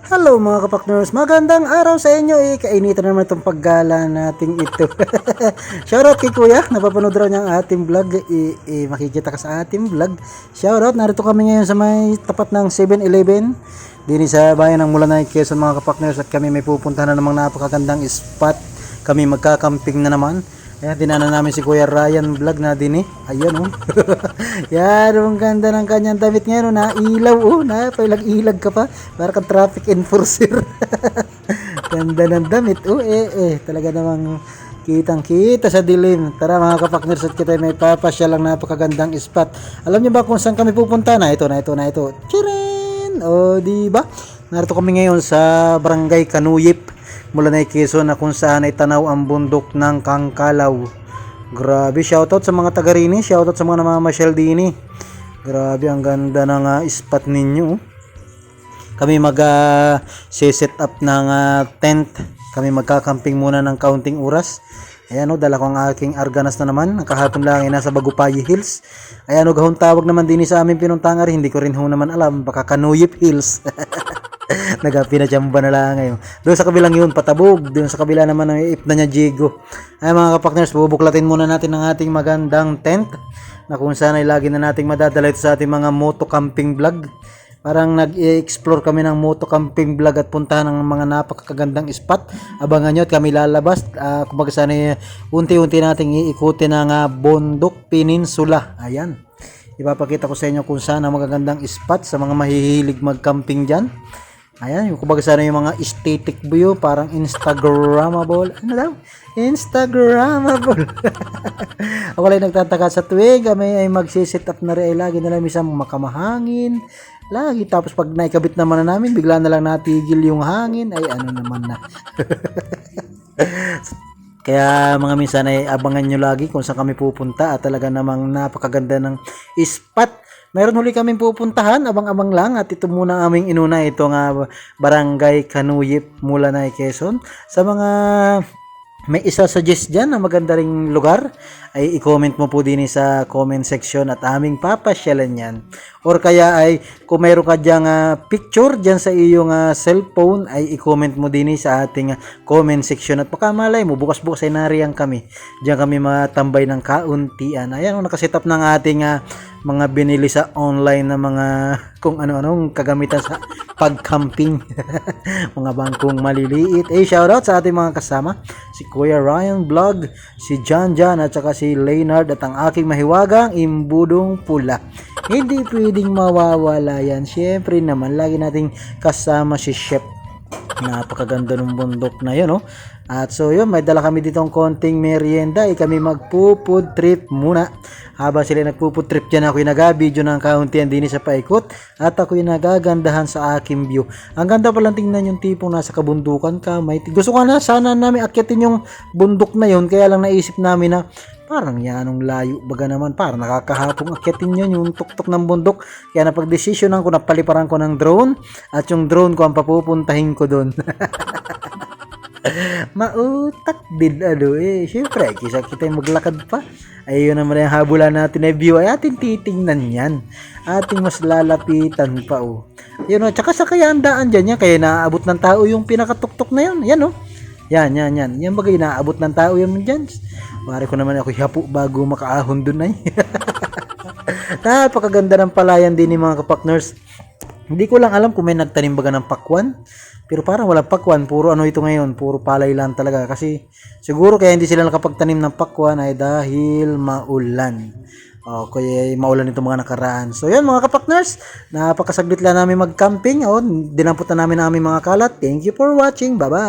Hello mga kapakners, magandang araw sa inyo kainitan naman itong paggala nating ito. Shoutout kay Kuya, napapanood raw niya ang ating vlog. Makikita ka sa ating vlog. Shoutout, narito kami ngayon sa may tapat ng 7-Eleven din sa bayan ng Mulanay, Quezon mga kapakners, at kami may pupuntahan na namang napakagandang spot. Kami magkakamping na naman. Ayan, dinaanan namin si Kuya Ryan vlog na din Ayan Yan, ang ganda ng kanyang damit ngayon na ilaw na pailag ilag ka pa. Para kang traffic enforcer. Ganda ng damit talaga namang kitang kita sa dilim. Tara mga kapakners, at kita may papasya lang napakagandang spot. Alam niyo ba kung saan kami pupunta? Ito. Chirin! Di ba? Narito kami ngayon sa Barangay Kanuyip, Mulanay, Quezon, na kung saan ay tanaw ang bundok ng Kangkalaw. Grabe, shoutout sa mga taga rini, shoutout sa mga namamasyal dini. Grabe, ang ganda ng spot ninyo. Kami set up ng tent. Kami magkakamping muna ng kaunting oras. Ayan dala ko ang aking arganas na naman. Ang kahapon lang ay nasa Bagupayi Hills. Ayan gahon tawag naman din sa amin pinuntangari. Hindi ko rin naman alam, baka Kanuyip Hills. Pinachamba na lang ngayon. Doon sa kabilang yun, Patabog. Doon sa kabila naman ang ip na niya, Jigo. Ay mga kapakners, bubuklatin muna natin ang ating magandang tent na kung saan ay lagi na nating madadala ito sa ating mga moto camping vlog. Parang nag-explore kami ng moto camping vlog at puntahan ng mga napakagandang spot. Abangan nyo at kami lalabas. Kumbaga sana unti-unti nating iikutin ang Bundok Peninsula. Ayan. Ipapakita ko sa inyo kung saan ang magagandang spot sa mga mahihilig mag-camping dyan. Ayan, yung kumbaga sana yung mga aesthetic view, parang Instagrammable. Ano daw? Instagrammable. Ako lang nagtataka sa tuwing kami ay magsiset up na rin, lagi na lang isang makamahangin. Lagi, tapos pag naikabit naman na namin, bigla na lang natigil yung hangin. Ay, ano naman na. Kaya mga minsan ay abangan nyo lagi kung saan kami pupunta at talaga namang napakaganda ng spot. Meron huli kaming pupuntahan, abang-abang lang, at ito muna aming inuna, itong Barangay Kanuyip, Mulanay, Quezon. Sa mga may isa-suggest dyan na maganda ring lugar, ay i-comment mo po din sa comment section at aming papasyalan yan. Or kaya ay kung mayroon ka dyang picture dyan sa iyong cellphone, ay i-comment mo din sa ating comment section. At baka malay mo, bukas-bukas ay nariyang kami. Diyan kami matambay ng kauntian. Ayan, nakaset up ng ating mga binili sa online na mga kung ano-anong kagamitan sa pag-camping. Mga bangkong maliliit. Shoutout sa ating mga kasama, si Kuya Ryan Vlog, si John at saka si Leonard, at ang aking mahiwagang imbudong pula. Hindi pwedeng mawawala yan. Siyempre naman, lagi nating kasama si Chef. Napakaganda ng bundok na yun At so yun, may dala kami ditong konting merienda. Kami magpo-food trip muna. Habang sila nagpo-food trip dyan, ako yung nag-video ng kauntian din sa paikot. At ako yung nagagandahan sa aking view. Ang ganda palang tingnan yung tipong nasa kabundukan ka. Gusto ko na sana namin akyatin yung bundok na yun. Kaya lang naisip namin na parang yanong layo baga naman. Parang nakakahapong akyatin yun yung tuktok ng bundok. Kaya napag-desisyonan ko, napaliparan ko ng drone. At yung drone ko ang papupuntahin ko doon. Mautak din syempre kisa kita maglakad pa, ayun naman yung habulan natin na view, ay ating titingnan yan, ating mas lalapitan pa yun tsaka sa kaya ang daan dyan yan, kaya naaabot ng tao yung pinakatuktok na yun, yan bagay naaabot ng tao yan dyan. Pare ko naman ako hapo bago makaahon dun napakaganda ng palayan din ni mga kapakners. Hindi ko lang alam kung may nagtanim baga ng pakwan. Pero parang walang pakwan, puro ito ngayon, puro palay lang talaga. Kasi siguro kaya hindi sila nakapagtanim ng pakwan ay dahil maulan. Kaya maulan itong mga nakaraan. So yan mga kapakners, napakasaglit lang namin mag-camping. Dinampot na namin ang aming mga kalat. Thank you for watching. Bye-bye.